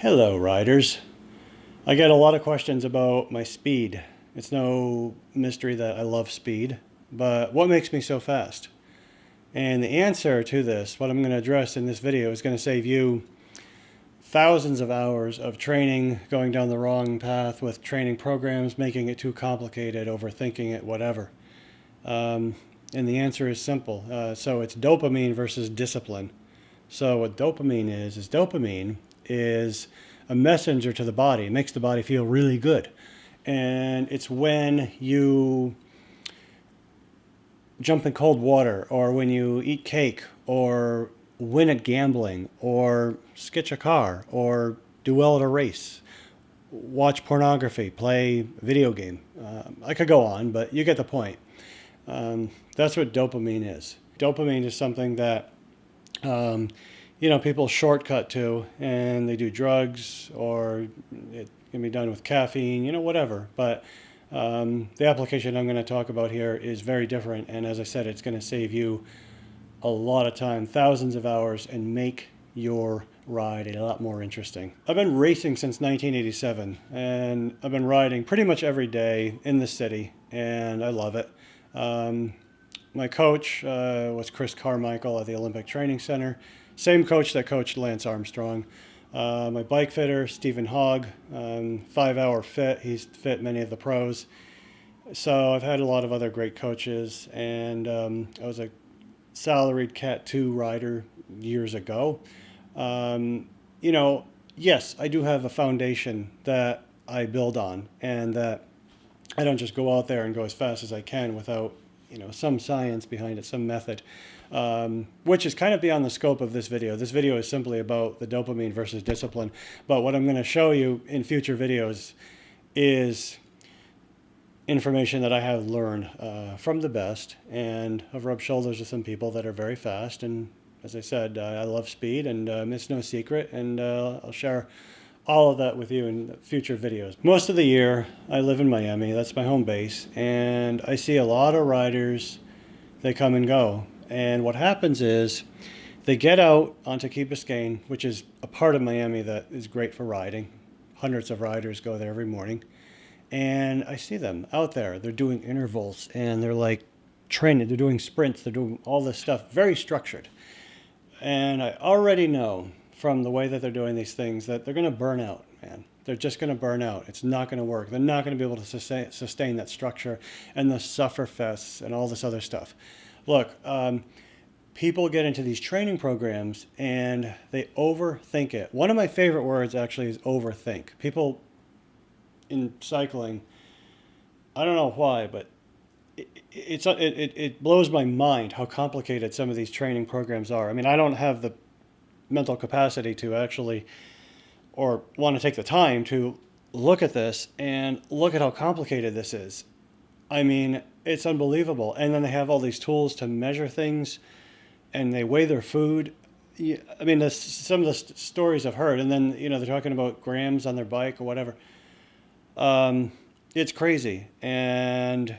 Hello, riders. I get a lot of questions about my speed. It's no mystery that I love speed, but what makes me so fast? And the answer to this, what I'm going to address in this video, is going to save you thousands of hours of training, going down the wrong path with training programs, making it too complicated, overthinking it, whatever. And the answer is simple. So it's dopamine versus discipline. So what dopamine is a messenger to the body. It makes the body feel really good. And it's when you jump in cold water, or when you eat cake, or win at gambling, or sketch a car, or do well at a race, watch pornography, play a video game. I could go on, but you get the point. That's what dopamine is. Dopamine is something that people shortcut to, and they do drugs, or it can be done with caffeine, whatever. But the application I'm going to talk about here is very different. And as I said, it's going to save you a lot of time, thousands of hours, and make your ride a lot more interesting. I've been racing since 1987, and I've been riding pretty much every day in the city, and I love it. My coach was Chris Carmichael at the Olympic Training Center. Same coach that coached Lance Armstrong. My bike fitter, Stephen Hogg, 5 Hour Fit. He's fit many of the pros. So I've had a lot of other great coaches, and I was a salaried Cat 2 rider years ago. Yes, I do have a foundation that I build on, and that I don't just go out there and go as fast as I can without some science behind it, some method, which is kind of beyond the scope of this video. This video is simply about the dopamine versus discipline. But what I'm going to show you in future videos is information that I have learned from the best, and I've rubbed shoulders with some people that are very fast. And as I said, I love speed, and it's no secret, and I'll share all of that with you in future videos. Most of the year, I live in Miami. That's my home base. And I see a lot of riders. They come and go. And what happens is they get out onto Key Biscayne, which is a part of Miami that is great for riding. Hundreds of riders go there every morning. And I see them out there. They're doing intervals, and they're like training. They're doing sprints. They're doing all this stuff, very structured. And I already know from the way that they're doing these things that they're going to burn out, man. They're just going to burn out. It's not going to work. They're not going to be able to sustain that structure and the suffer fests and all this other stuff. Look, people get into these training programs and they overthink it. One of my favorite words actually is overthink. People in cycling, I don't know why, but it blows my mind how complicated some of these training programs are. I mean, I don't have the mental capacity to actually, or want to take the time to look at this and look at how complicated this is. I mean, it's unbelievable. And then they have all these tools to measure things, and they weigh their food. I mean, some of the stories I've heard, and then, they're talking about grams on their bike or whatever. It's crazy. And,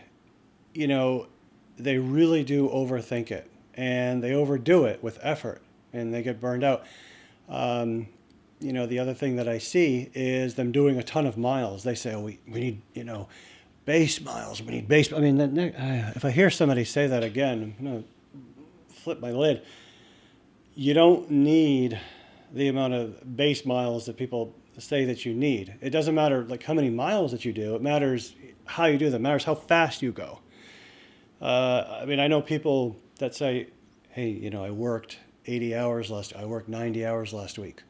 they really do overthink it, and they overdo it with effort, and they get burned out. The other thing that I see is them doing a ton of miles. They say, oh, we need, base miles. We need base. I mean, if I hear somebody say that again, I'm going to flip my lid. You don't need the amount of base miles that people say that you need. It doesn't matter like how many miles that you do. It matters how you do them. It matters how fast you go. I know people that say, hey, I worked 80 hours I worked 90 hours last week.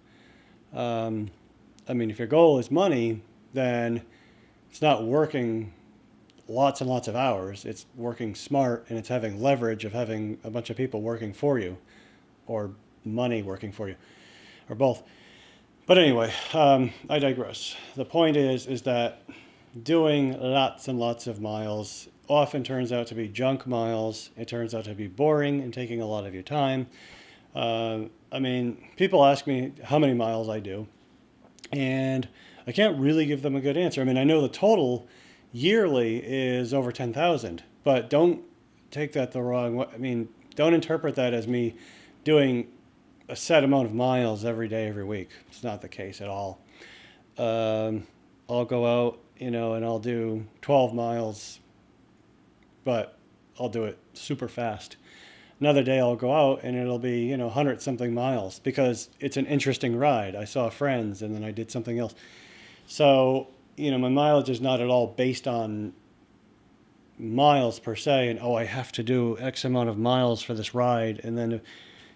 If your goal is money, then it's not working lots and lots of hours. It's working smart, and it's having leverage of having a bunch of people working for you, or money working for you, or both. But anyway, I digress. The point is that doing lots and lots of miles often turns out to be junk miles. It turns out to be boring and taking a lot of your time. People ask me how many miles I do, and I can't really give them a good answer. I know the total yearly is over 10,000, but don't take that the wrong way. Don't interpret that as me doing a set amount of miles every day, every week. It's not the case at all. I'll go out, and I'll do 12 miles, but I'll do it super fast. Another day I'll go out and it'll be, 100 something miles because it's an interesting ride. I saw friends and then I did something else. So, my mileage is not at all based on miles per se, and I have to do X amount of miles for this ride, and then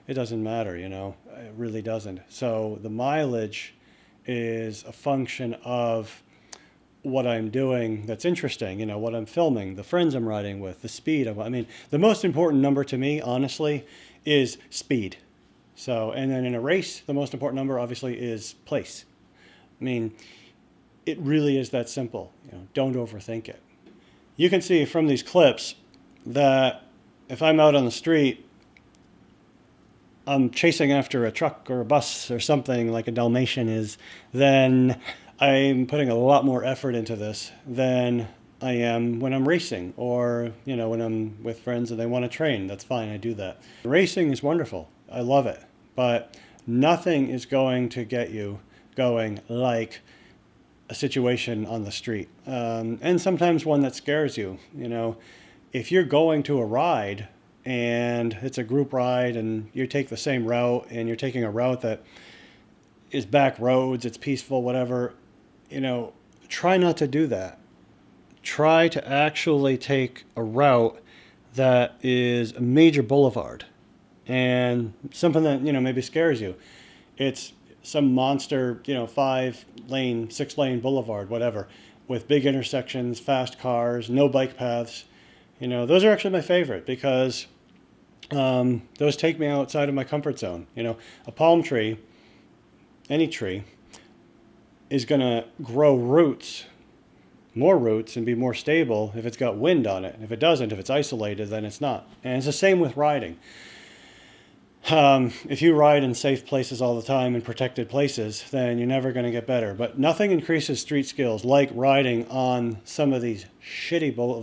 it doesn't matter, it really doesn't. So the mileage is a function of what I'm doing that's interesting, what I'm filming, the friends I'm riding with, the speed. The most important number to me, honestly, is speed. So, and then in a race, the most important number obviously is place. It really is that simple. Don't overthink it. You can see from these clips that if I'm out on the street, I'm chasing after a truck or a bus or something like a Dalmatian is, then I'm putting a lot more effort into this than I am when I'm racing or, when I'm with friends and they want to train. That's fine. I do that. Racing is wonderful. I love it. But nothing is going to get you going like a situation on the street. And sometimes one that scares you. If you're going to a ride and it's a group ride and you take the same route and you're taking a route that is back roads, it's peaceful, whatever, try not to do that. Try to actually take a route that is a major boulevard and something that, maybe scares you. It's some monster, 5-lane, 6-lane boulevard, whatever, with big intersections, fast cars, no bike paths. Those are actually my favorite because those take me outside of my comfort zone. A palm tree, any tree, is going to grow more roots and be more stable if it's got wind on it. If it doesn't, if it's isolated, then it's not. And it's the same with riding. If you ride in safe places all the time, in protected places, then you're never going to get better. But nothing increases street skills like riding on some of these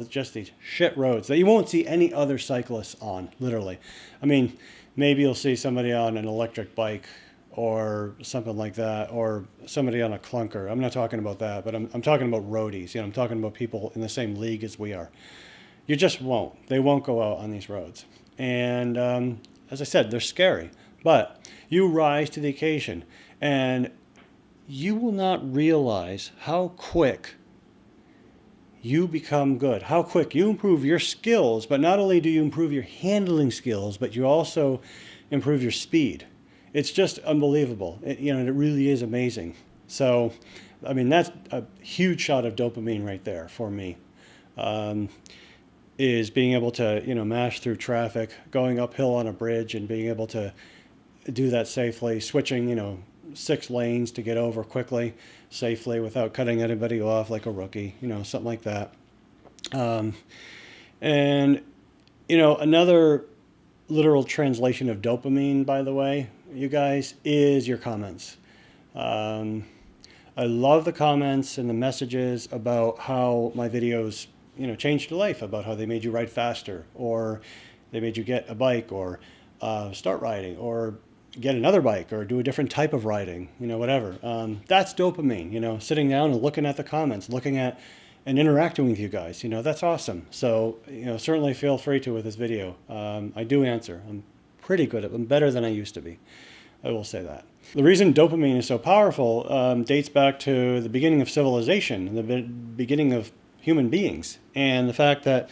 just these shit roads that you won't see any other cyclists on, literally. Maybe you'll see somebody on an electric bike or something like that, or somebody on a clunker. I'm not talking about that, but I'm talking about roadies. I'm talking about people in the same league as we are. You just won't. They won't go out on these roads. And as I said, they're scary, but you rise to the occasion and you will not realize how quick you become good, how quick you improve your skills, but not only do you improve your handling skills, but you also improve your speed. It's just unbelievable. It really is amazing. So, that's a huge shot of dopamine right there for me. Is being able to, mash through traffic, going uphill on a bridge and being able to do that safely, switching, 6 lanes to get over quickly, safely, without cutting anybody off like a rookie, something like that. Another literal translation of dopamine, by the way, you guys, is your comments. I love the comments and the messages about how my videos changed your life, about how they made you ride faster, or they made you get a bike, or start riding, or get another bike, or do a different type of riding, whatever. That's dopamine, sitting down and looking at the comments, looking at and interacting with you guys. That's awesome. So, certainly feel free to with this video. I do answer. I'm pretty good at them, better than I used to be. I will say that. The reason dopamine is so powerful dates back to the beginning of civilization, the beginning of human beings, and the fact that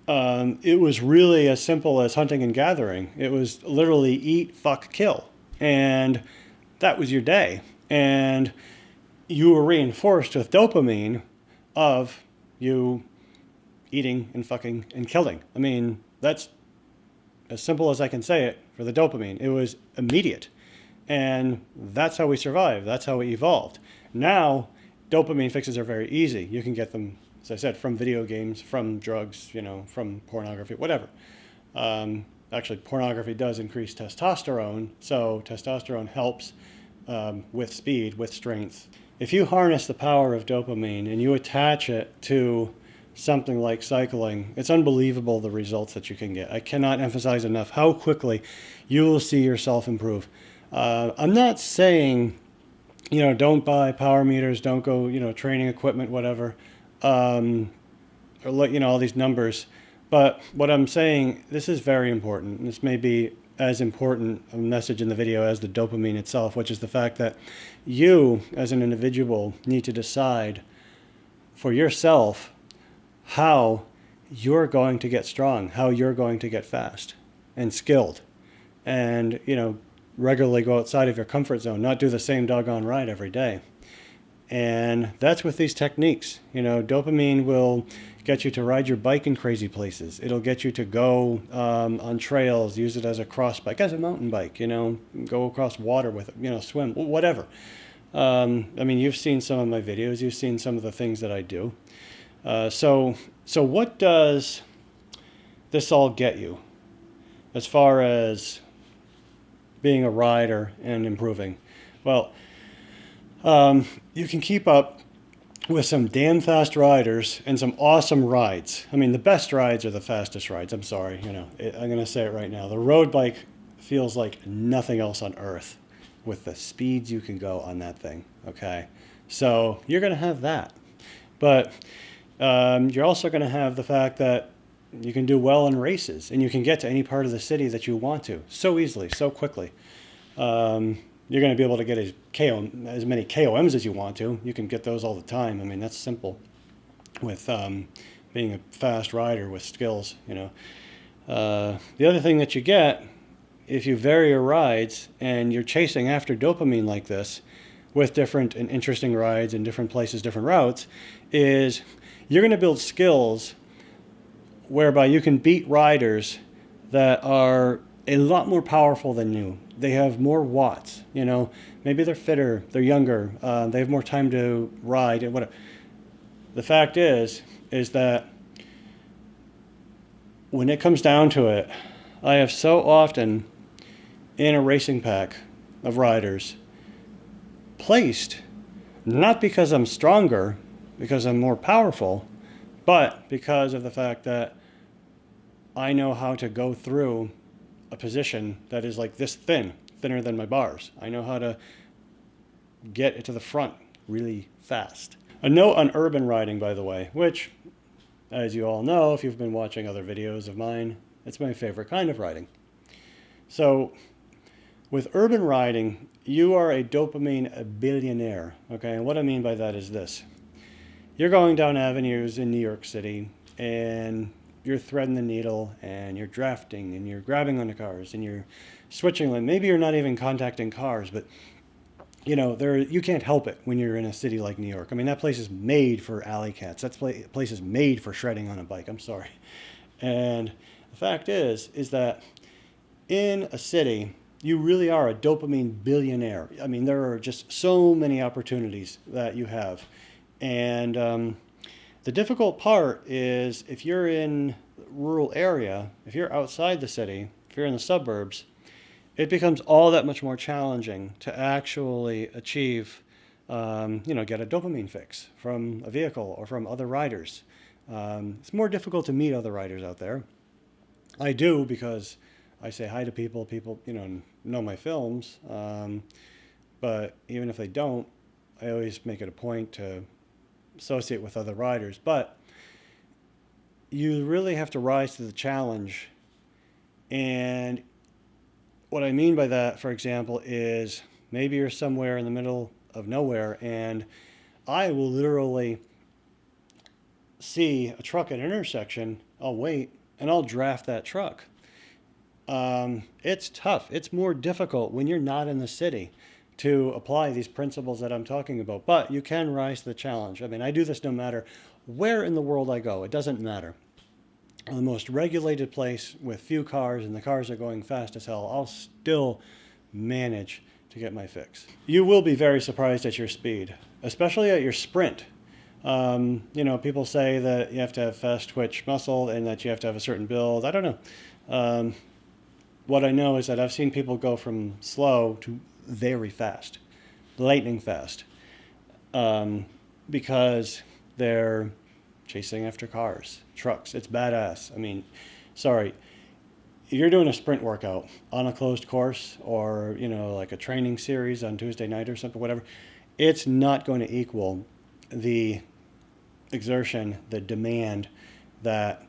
it was really as simple as hunting and gathering. It was literally eat, fuck, kill. And that was your day. And you were reinforced with dopamine of you eating and fucking and killing. That's as simple as I can say it for the dopamine. It was immediate. And that's how we survived. That's how we evolved. Now, dopamine fixes are very easy. You can get them, as I said, from video games, from drugs, from pornography, whatever. Actually, pornography does increase testosterone, so testosterone helps with speed, with strength. If you harness the power of dopamine and you attach it to something like cycling, it's unbelievable the results that you can get. I cannot emphasize enough how quickly you will see yourself improve. I'm not saying, don't buy power meters, don't go, training equipment, whatever, or all these numbers. But what I'm saying, this is very important. This may be as important a message in the video as the dopamine itself, which is the fact that you, as an individual, need to decide for yourself how you're going to get strong, how you're going to get fast and skilled, and regularly go outside of your comfort zone, not do the same doggone ride every day. And that's with these techniques. Dopamine will get you to ride your bike in crazy places. It'll get you to go on trails, use it as a cross bike, as a mountain bike, go across water with it, swim, whatever. You've seen some of my videos, you've seen some of the things that I do. So what does this all get you as far as being a rider and improving? Well, you can keep up with some damn fast riders and some awesome rides. The best rides are the fastest rides. I'm sorry, I'm going to say it right now. The road bike feels like nothing else on earth with the speeds you can go on that thing, okay? So you're going to have that. But you're also going to have the fact that you can do well in races, and you can get to any part of the city that you want to so easily, so quickly. You're going to be able to get as many KOMs as you want to. You can get those all the time. That's simple with being a fast rider with skills, The other thing that you get, if you vary your rides and you're chasing after dopamine like this with different and interesting rides in different places, different routes, is you're going to build skills whereby you can beat riders that are a lot more powerful than you. They have more watts, maybe they're fitter, they're younger, they have more time to ride and whatever. The fact is that when it comes down to it, I have so often in a racing pack of riders placed, not because I'm stronger, because I'm more powerful, but because of the fact that I know how to go through a position that is like this thinner than my bars. I know how to get it to the front really fast. A note on urban riding, by the way, which, as you all know, if you've been watching other videos of mine, it's my favorite kind of riding. So with urban riding, you are a dopamine billionaire, okay? And what I mean by that is this. You're going down avenues in New York City, and you're threading the needle, and you're drafting, and you're grabbing onto cars, and you're switching lane. Maybe you're not even contacting cars, but you can't help it when you're in a city like New York. That place is made for alley cats. That place is made for shredding on a bike. I'm sorry. And the fact is that in a city, you really are a dopamine billionaire. There are just so many opportunities that you have. And the difficult part is if you're in a rural area, if you're outside the city, if you're in the suburbs, it becomes all that much more challenging to actually achieve, get a dopamine fix from a vehicle or from other riders. It's more difficult to meet other riders out there. I do because I say hi to people, know my films. But even if they don't, I always make it a point to associate with other riders. But you really have to rise to the challenge. And what I mean by that, for example, is maybe you're somewhere in the middle of nowhere, and I will literally see a truck at an intersection, I'll wait, and I'll draft that truck. It's tough. It's more difficult when you're not in the city to apply these principles that I'm talking about, but you can rise to the challenge. I do this no matter where in the world I go. It doesn't matter. The most regulated place with few cars, and the cars are going fast as hell, I'll still manage to get my fix. You will be very surprised at your speed, especially at your sprint. People say that you have to have fast twitch muscle and that you have to have a certain build. I don't know. What I know is that I've seen people go from slow to very fast, lightning fast, because they're chasing after cars, trucks. It's badass. I mean, sorry, you're doing a sprint workout on a closed course or, like a training series on Tuesday night or something, whatever, it's not going to equal the exertion, the demand that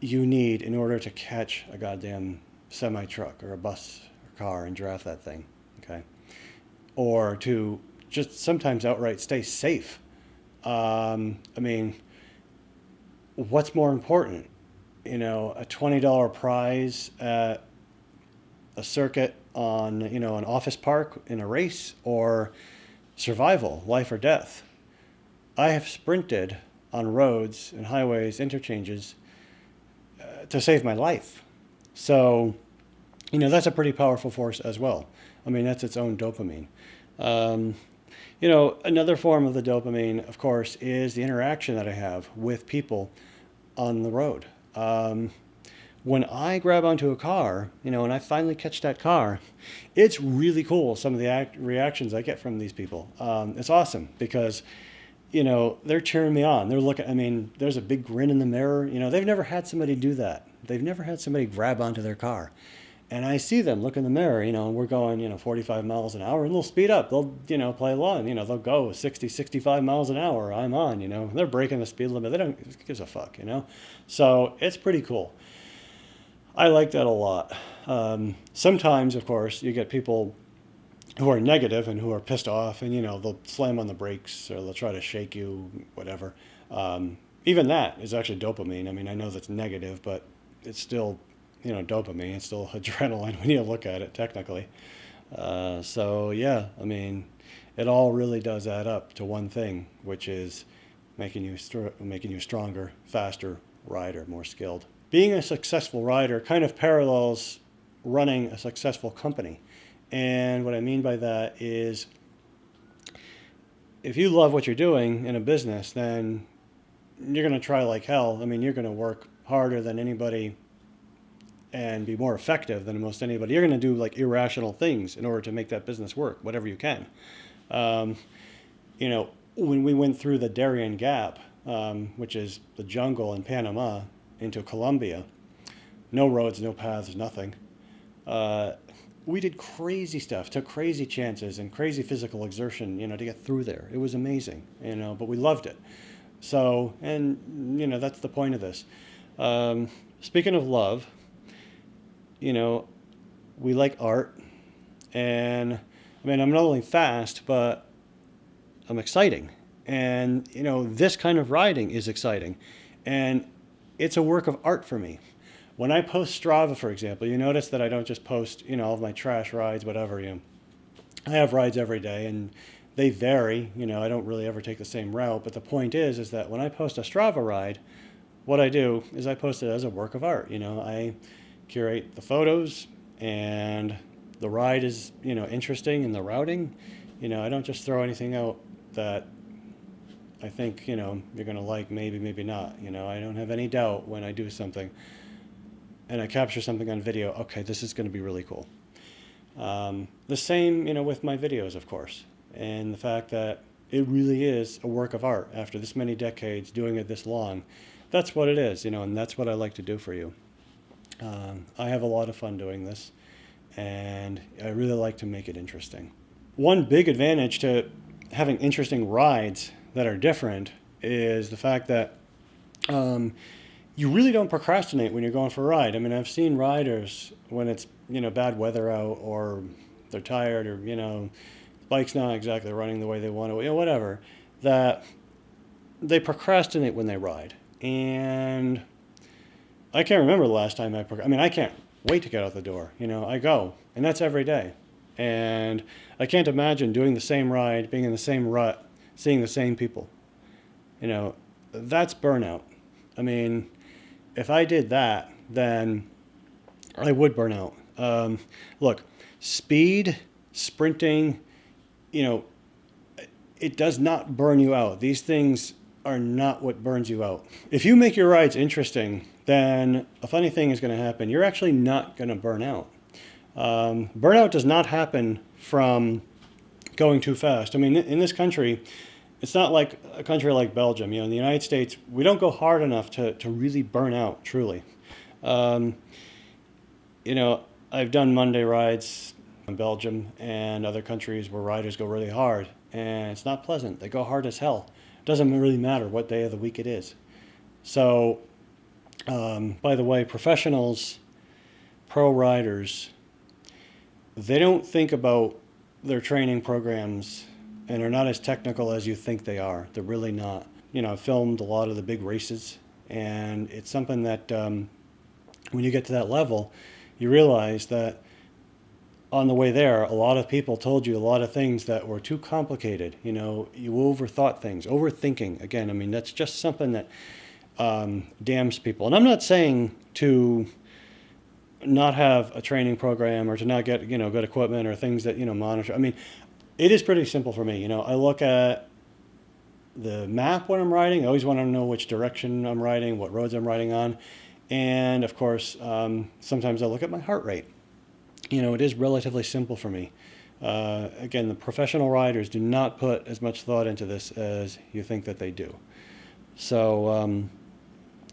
you need in order to catch a goddamn semi truck or a bus or car and draft that thing, okay? Or to just sometimes outright stay safe. I mean, what's more important? A $20 prize at a circuit on, an office park in a race, or survival, life or death. I have sprinted on roads and highways, interchanges, to save my life. So, that's a pretty powerful force as well. I mean, that's its own dopamine. Another form of the dopamine, of course, is the interaction that I have with people on the road. When I grab onto a car, and I finally catch that car, it's really cool, some of the reactions I get from these people. It's awesome because, they're cheering me on. They're looking, I mean, there's a big grin in the mirror. They've never had somebody do that. They've never had somebody grab onto their car. And I see them look in the mirror, and we're going, 45 miles an hour, and they'll speed up. They'll, play along. They'll go 60, 65 miles an hour. I'm on, they're breaking the speed limit. They don't, who gives a fuck, So it's pretty cool. I like that a lot. Sometimes, of course, you get people who are negative and who are pissed off, and, they'll slam on the brakes or they'll try to shake you, whatever. Even that is actually dopamine. I mean, I know that's negative, but it's still, dopamine. It's still adrenaline when you look at it, technically. So, yeah, I mean, it all really does add up to one thing, which is making you a stronger, faster rider, more skilled. Being a successful rider kind of parallels running a successful company. And what I mean by that is, if you love what you're doing in a business, then you're going to try like hell. I mean, you're going to work harder than anybody and be more effective than most anybody. You're going to do like irrational things in order to make that business work, whatever you can. When we went through the Darien Gap, which is the jungle in Panama, into Colombia, no roads, no paths, nothing. We did crazy stuff, took crazy chances and crazy physical exertion, to get through there. It was amazing, but we loved it. So, and, that's the point of this. Speaking of love, we like art, and I mean, I'm not only fast, but I'm exciting. And, this kind of riding is exciting. And it's a work of art for me. When I post Strava, for example, you notice that I don't just post, all of my trash rides, whatever, I have rides every day and they vary, I don't really ever take the same route. But the point is that when I post a Strava ride, what I do is I post it as a work of art. I curate the photos and the ride is, interesting in the routing. I don't just throw anything out that I think, you're going to like, maybe not. I don't have any doubt when I do something and I capture something on video, okay, this is going to be really cool. The same, with my videos, of course. And the fact that it really is a work of art after this many decades, doing it this long. That's what it is, and that's what I like to do for you. I have a lot of fun doing this, and I really like to make it interesting. One big advantage to having interesting rides that are different is the fact that you really don't procrastinate when you're going for a ride. I mean, I've seen riders when it's, bad weather out or they're tired or, bike's not exactly running the way they want to, whatever, that they procrastinate when they ride. And I can't remember the last time I can't wait to get out the door. I go, and that's every day. And I can't imagine doing the same ride, being in the same rut, seeing the same people. That's burnout. I mean, if I did that, then I would burn out. Look, speed, sprinting, it does not burn you out. These things are not what burns you out. If you make your rides interesting, then a funny thing is going to happen. You're actually not going to burn out. Burnout does not happen from going too fast. I mean, in this country, it's not like a country like Belgium. In the United States, we don't go hard enough to really burn out, truly. Um, you know, I've done Monday rides in Belgium and other countries where riders go really hard, and it's not pleasant. They go hard as hell. It doesn't really matter what day of the week it is. So, by the way, professionals, pro riders, they don't think about their training programs and are not as technical as you think they are. They're really not. I've filmed a lot of the big races, and it's something that when you get to that level, you realize that on the way there, a lot of people told you a lot of things that were too complicated. You overthought things. Overthinking, again, that's just something that damns people. And I'm not saying to not have a training program or to not get, good equipment or things that, monitor. It is pretty simple for me. I look at the map when I'm riding. I always want to know which direction I'm riding, what roads I'm riding on. And of course, sometimes I look at my heart rate. It is relatively simple for me. Again, the professional riders do not put as much thought into this as you think that they do. So,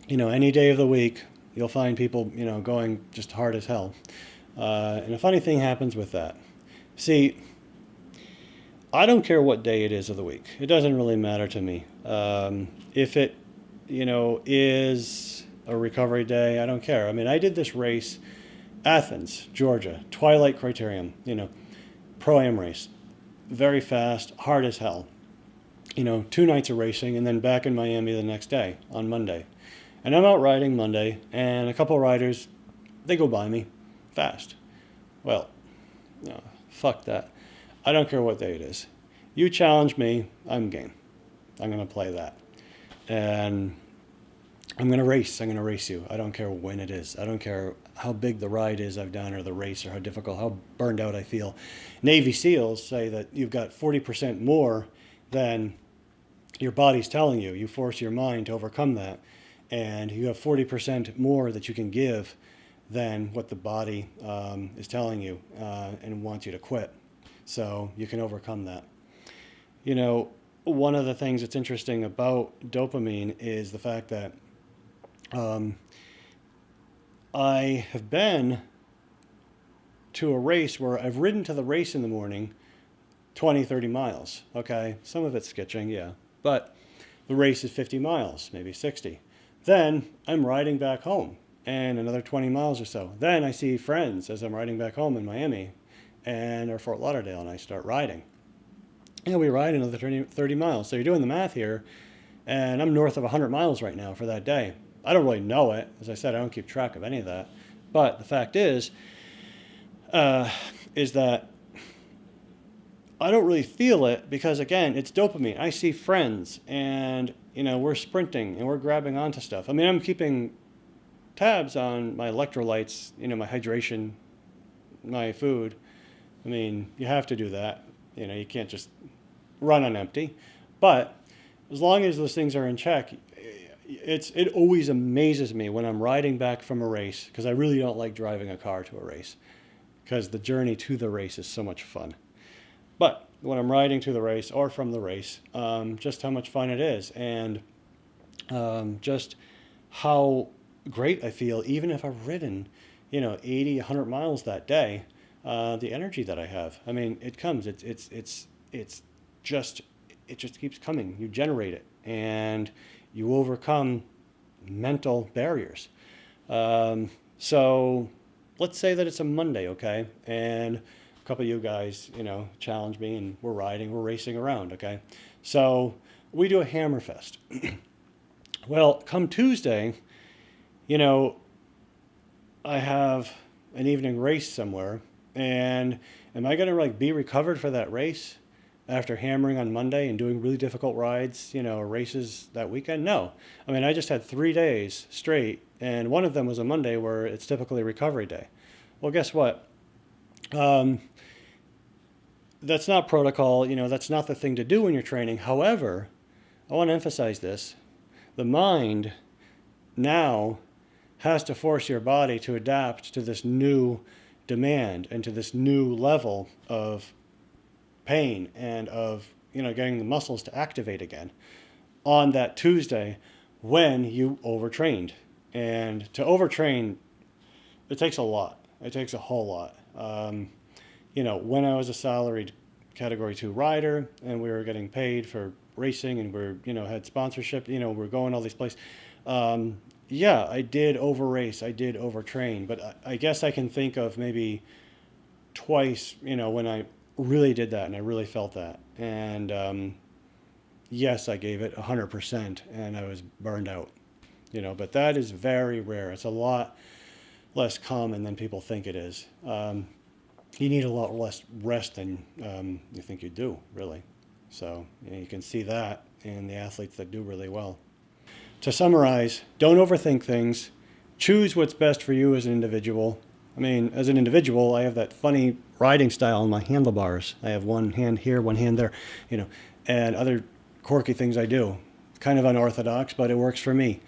any day of the week, you'll find people, going just hard as hell. And a funny thing happens with that. See, I don't care what day it is of the week. It doesn't really matter to me. If it, is a recovery day, I don't care. I did this race, Athens, Georgia, Twilight Criterium, Pro-Am race. Very fast, hard as hell. 2 nights of racing, and then back in Miami the next day on Monday. And I'm out riding Monday, and a couple riders, they go by me fast. Well, no, fuck that. I don't care what day it is. You challenge me, I'm game. I'm going to play that. And I'm going to race. I'm going to race you. I don't care when it is. I don't care how big the ride is I've done or the race or how difficult, how burned out I feel. Navy SEALs say that you've got 40% more than your body's telling you. You force your mind to overcome that. And you have 40% more that you can give than what the body is telling you and wants you to quit. So you can overcome that. One of the things that's interesting about dopamine is the fact that I have been to a race where I've ridden to the race in the morning 20, 30 miles. Okay, some of it's sketching, yeah. But the race is 50 miles, maybe 60. Then I'm riding back home and another 20 miles or so. Then I see friends as I'm riding back home in Miami or Fort Lauderdale, and I start riding. We ride another 30 miles. So you're doing the math here, and I'm north of 100 miles right now for that day. I don't really know it. As I said, I don't keep track of any of that. But the fact is that I don't really feel it because, again, it's dopamine. I see friends, and, we're sprinting, and we're grabbing onto stuff. I'm keeping tabs on my electrolytes, my hydration, my food. You have to do that. You can't just run on empty. But as long as those things are in check, it always amazes me when I'm riding back from a race, because I really don't like driving a car to a race, because the journey to the race is so much fun. But when I'm riding to the race or from the race, just how much fun it is, and just how great I feel, even if I've ridden, 80, 100 miles that day, the energy that I have. It comes. It just keeps coming. You generate it, and you overcome mental barriers. So let's say that it's a Monday, okay, and a couple of you guys, challenge me, and we're racing around, okay? So we do a Hammerfest. Well, come Tuesday, I have an evening race somewhere, and am I going to be recovered for that race after hammering on Monday and doing really difficult rides, races that weekend? No. I just had 3 days straight, and one of them was a Monday where it's typically recovery day. Well, guess what? That's not protocol, that's not the thing to do when you're training. However, I want to emphasize this. The mind now has to force your body to adapt to this new demand and to this new level of pain and of, getting the muscles to activate again on that Tuesday when you overtrained. And to overtrain, it takes a lot. It takes a whole lot. When I was a salaried Category 2 rider and we were getting paid for racing and had sponsorship, we're going all these places. Yeah, I did over race. I did overtrain. But I guess I can think of maybe twice, when I really did that and I really felt that. And yes, I gave it 100% and I was burned out. But that is very rare. It's a lot less common than people think it is. You need a lot less rest than you think you do, really. So you can see that in the athletes that do really well. To summarize, don't overthink things. Choose what's best for you as an individual. I mean, as an individual, I have that funny riding style on my handlebars. I have one hand here, one hand there, and other quirky things I do. Kind of unorthodox, but it works for me.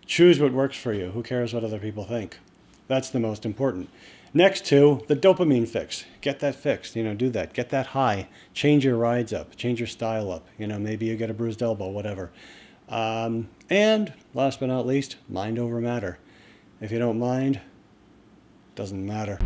Choose what works for you. Who cares what other people think? That's the most important. Next to the dopamine fix. Get that fixed. Do that. Get that high. Change your rides up. Change your style up. Maybe you get a bruised elbow, whatever. And last but not least, mind over matter. If you don't mind, doesn't matter.